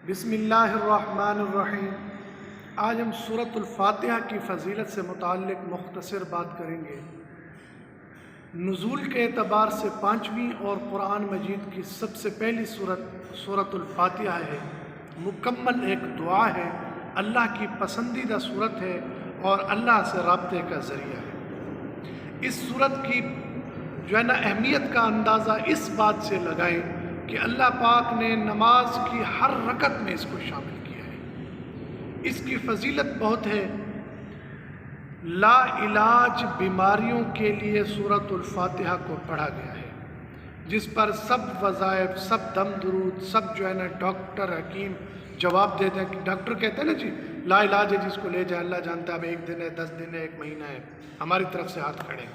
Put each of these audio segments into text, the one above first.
بسم اللہ الرحمن الرحیم۔ آج ہم سورۃ الفاتحہ کی فضیلت سے متعلق مختصر بات کریں گے۔ نزول کے اعتبار سے پانچویں اور قرآن مجید کی سب سے پہلی سورۃ الفاتحہ ہے۔ مکمل ایک دعا ہے، اللہ کی پسندیدہ سورت ہے اور اللہ سے رابطے کا ذریعہ ہے۔ اس سورت کی اہمیت کا اندازہ اس بات سے لگائیں کہ اللہ پاک نے نماز کی ہر رکعت میں اس کو شامل کیا ہے۔ اس کی فضیلت بہت ہے۔ لا علاج بیماریوں کے لیے سورۃ الفاتحہ کو پڑھا گیا ہے، جس پر سب وظائف، سب دم درود، سب ڈاکٹر حکیم جواب دیتے ہیں کہ ڈاکٹر کہتے ہیں نا جی لا علاج ہے، جس کو لے جائے اللہ جانتا ہے، اب 1 دن ہے، 10 دن ہے، 1 مہینہ ہے، ہماری طرف سے ہاتھ کھڑے۔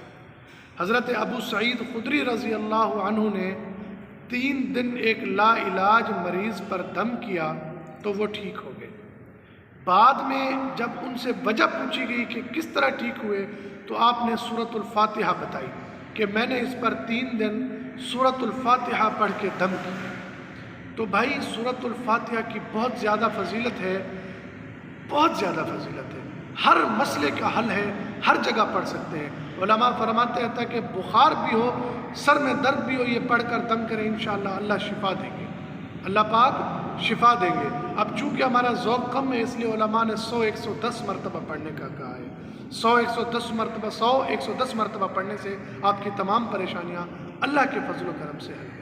حضرت ابو سعید خدری رضی اللہ عنہ نے 3 دن ایک لا علاج مریض پر دم کیا تو وہ ٹھیک ہو گئے۔ بعد میں جب ان سے وجہ پوچھی گئی کہ کس طرح ٹھیک ہوئے تو آپ نے سورۃ الفاتحہ بتائی کہ میں نے اس پر 3 دن سورۃ الفاتحہ پڑھ کے دم کیا۔ تو بھائی سورۃ الفاتحہ کی بہت زیادہ فضیلت ہے، بہت زیادہ فضیلت ہے۔ ہر مسئلے کا حل ہے، ہر جگہ پڑھ سکتے ہیں۔ علماء فرماتے ہیں کہ بخار بھی ہو، سر میں درد بھی ہو، یہ پڑھ کر دم کریں، انشاءاللہ اللہ شفا دیں گے، اللہ پاک شفا دیں گے۔ اب چونکہ ہمارا ذوق کم ہے، اس لیے علماء نے 100-110 مرتبہ پڑھنے کا کہا ہے۔ 100-110 مرتبہ پڑھنے سے آپ کی تمام پریشانیاں اللہ کے فضل و کرم سے حل ہیں۔